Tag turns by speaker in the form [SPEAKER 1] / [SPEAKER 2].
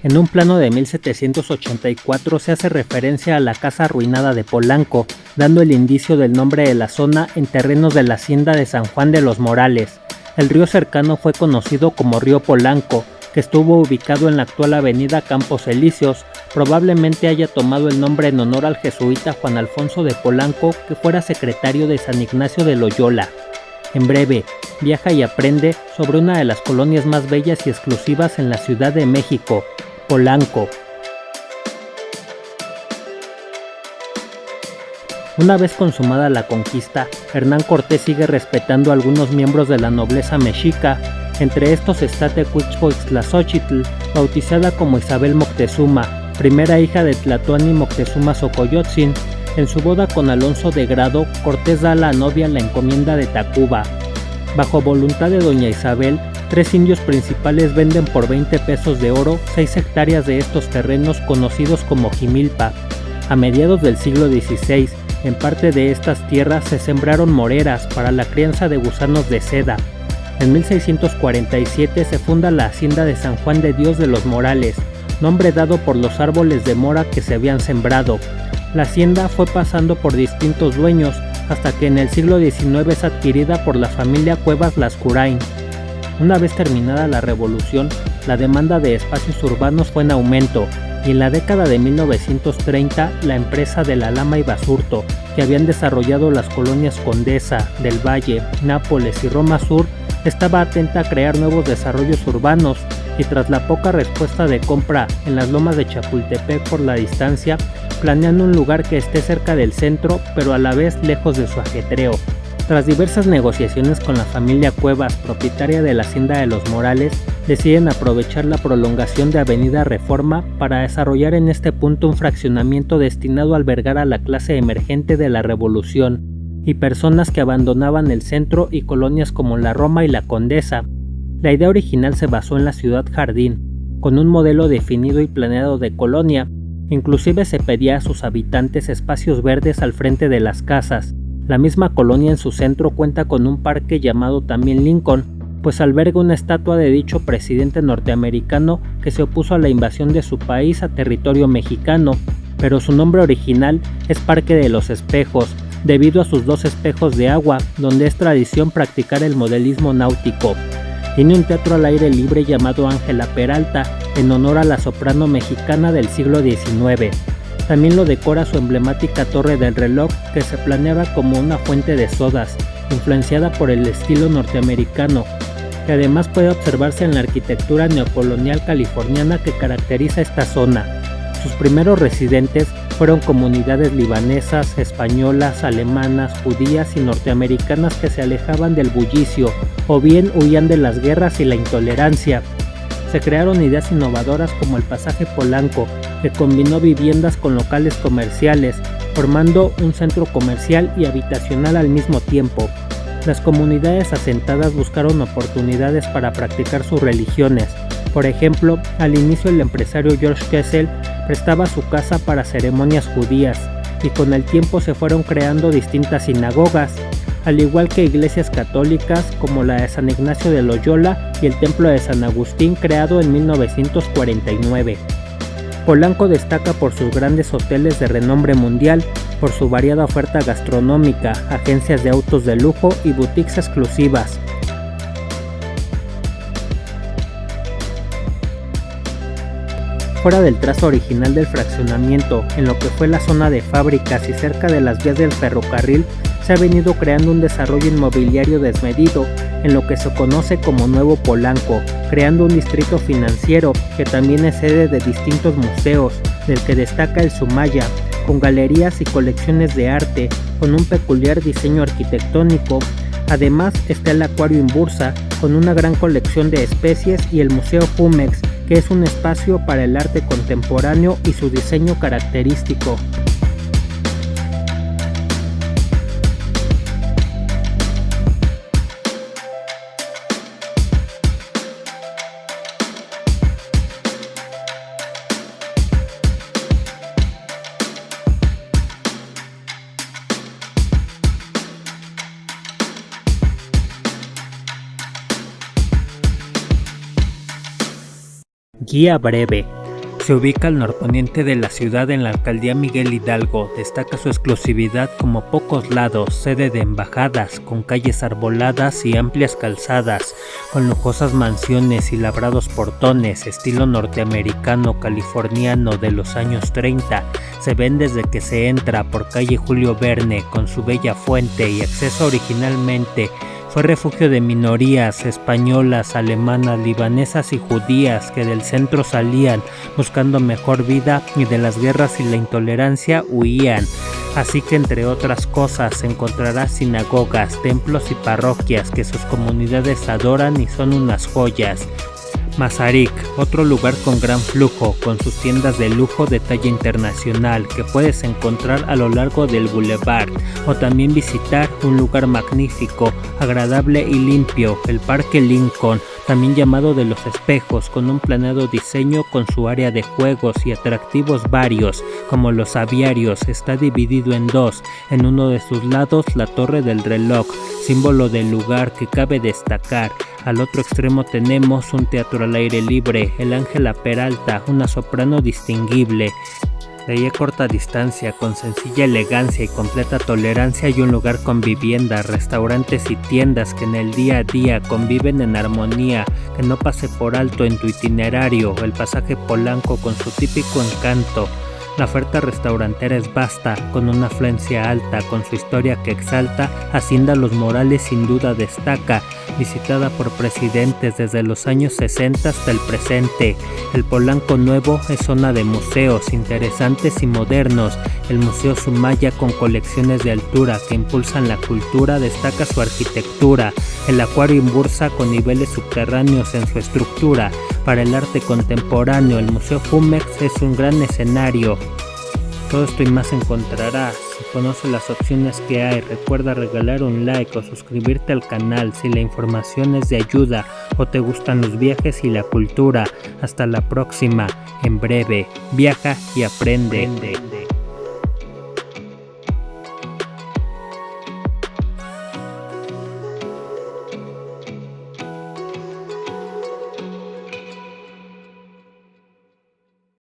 [SPEAKER 1] En un plano de 1784 se hace referencia a la casa arruinada de Polanco, dando el indicio del nombre de la zona en terrenos de la hacienda de San Juan de los Morales. El río cercano fue conocido como río Polanco, que estuvo ubicado en la actual avenida Campos Elíseos. Probablemente haya tomado el nombre en honor al jesuita Juan Alfonso de Polanco, que fuera secretario de San Ignacio de Loyola. En breve, viaja y aprende sobre una de las colonias más bellas y exclusivas en la Ciudad de México, Polanco. Una vez consumada la conquista, Hernán Cortés sigue respetando a algunos miembros de la nobleza mexica. Entre estos está Tecuichpochtlaxóchitl, bautizada como Isabel Moctezuma, primera hija de Tlatoani Moctezuma Xocoyotzin. En su boda con Alonso de Grado, Cortés da a la novia la encomienda de Tacuba. Bajo voluntad de doña Isabel, 3 indios principales venden por 20 pesos de oro 6 hectáreas de estos terrenos conocidos como Jimilpa. A mediados del siglo XVI, en parte de estas tierras se sembraron moreras para la crianza de gusanos de seda. En 1647 se funda la hacienda de San Juan de Dios de los Morales, nombre dado por los árboles de mora que se habían sembrado. La hacienda fue pasando por distintos dueños hasta que en el siglo XIX es adquirida por la familia Cuevas Lascurain. Una vez terminada la revolución, la demanda de espacios urbanos fue en aumento y en la década de 1930 la empresa de la Lama y Basurto, que habían desarrollado las colonias Condesa, del Valle, Nápoles y Roma Sur, estaba atenta a crear nuevos desarrollos urbanos y tras la poca respuesta de compra en las lomas de Chapultepec por la distancia, planeando un lugar que esté cerca del centro pero a la vez lejos de su ajetreo. Tras diversas negociaciones con la familia Cuevas, propietaria de la hacienda de los Morales, deciden aprovechar la prolongación de Avenida Reforma para desarrollar en este punto un fraccionamiento destinado a albergar a la clase emergente de la Revolución y personas que abandonaban el centro y colonias como la Roma y la Condesa. La idea original se basó en la Ciudad Jardín, con un modelo definido y planeado de colonia. Inclusive se pedía a sus habitantes espacios verdes al frente de las casas. La misma colonia en su centro cuenta con un parque llamado también Lincoln, pues alberga una estatua de dicho presidente norteamericano que se opuso a la invasión de su país a territorio mexicano, pero su nombre original es Parque de los Espejos, debido a sus 2 espejos de agua, donde es tradición practicar el modelismo náutico. Tiene un teatro al aire libre llamado Ángela Peralta, en honor a la soprano mexicana del siglo XIX. También lo decora su emblemática Torre del Reloj, que se planeaba como una fuente de sodas, influenciada por el estilo norteamericano, que además puede observarse en la arquitectura neocolonial californiana que caracteriza esta zona. Sus primeros residentes fueron comunidades libanesas, españolas, alemanas, judías y norteamericanas que se alejaban del bullicio o bien huían de las guerras y la intolerancia. Se crearon ideas innovadoras como el pasaje Polanco, que combinó viviendas con locales comerciales, formando un centro comercial y habitacional al mismo tiempo. Las comunidades asentadas buscaron oportunidades para practicar sus religiones. Por ejemplo, al inicio el empresario George Kessel prestaba su casa para ceremonias judías, y con el tiempo se fueron creando distintas sinagogas, al igual que iglesias católicas como la de San Ignacio de Loyola y el templo de San Agustín, creado en 1949. Polanco destaca por sus grandes hoteles de renombre mundial, por su variada oferta gastronómica, agencias de autos de lujo y boutiques exclusivas. Fuera del trazo original del fraccionamiento, en lo que fue la zona de fábricas y cerca de las vías del ferrocarril, se ha venido creando un desarrollo inmobiliario desmedido, en lo que se conoce como Nuevo Polanco, creando un distrito financiero que también es sede de distintos museos, del que destaca el Sumaya, con galerías y colecciones de arte, con un peculiar diseño arquitectónico. Además está el Acuario Imbursa, con una gran colección de especies, y el Museo Jumex, que es un espacio para el arte contemporáneo y su diseño característico. Guía breve. Se ubica al norponiente de la ciudad en la alcaldía Miguel Hidalgo. Destaca su exclusividad como pocos lados, sede de embajadas, con calles arboladas y amplias calzadas, con lujosas mansiones y labrados portones, estilo norteamericano californiano de los años 30. Se ven desde que se entra por calle Julio Verne, con su bella fuente y acceso originalmente. Fue refugio de minorías españolas, alemanas, libanesas y judías que del centro salían buscando mejor vida y de las guerras y la intolerancia huían. Así que entre otras cosas encontrarás sinagogas, templos y parroquias que sus comunidades adoran y son unas joyas. Mazarik, otro lugar con gran flujo, con sus tiendas de lujo de talla internacional que puedes encontrar a lo largo del boulevard, o también visitar un lugar magnífico, agradable y limpio, el Parque Lincoln, también llamado de los espejos, con un planeado diseño con su área de juegos y atractivos varios, como los aviarios. Está dividido en dos, en uno de sus lados la Torre del Reloj, símbolo del lugar que cabe destacar. Al otro extremo tenemos un teatro al aire libre, el Ángela Peralta, una soprano distinguible. De ahí a corta distancia, con sencilla elegancia y completa tolerancia, hay un lugar con viviendas, restaurantes y tiendas que en el día a día conviven en armonía. Que no pase por alto en tu itinerario el pasaje Polanco con su típico encanto. La oferta restaurantera es vasta, con una afluencia alta, con su historia que exalta. Hacienda Los Morales sin duda destaca, visitada por presidentes desde los años 60 hasta el presente. El Polanco Nuevo es zona de museos interesantes y modernos. El Museo Sumaya, con colecciones de altura que impulsan la cultura, destaca su arquitectura. El Acuario Imbursa, con niveles subterráneos en su estructura. Para el arte contemporáneo, el Museo Jumex es un gran escenario. Todo esto y más encontrarás. Si conoces las opciones que hay, recuerda regalar un like o suscribirte al canal si la información es de ayuda o te gustan los viajes y la cultura. Hasta la próxima. En breve, viaja y aprende.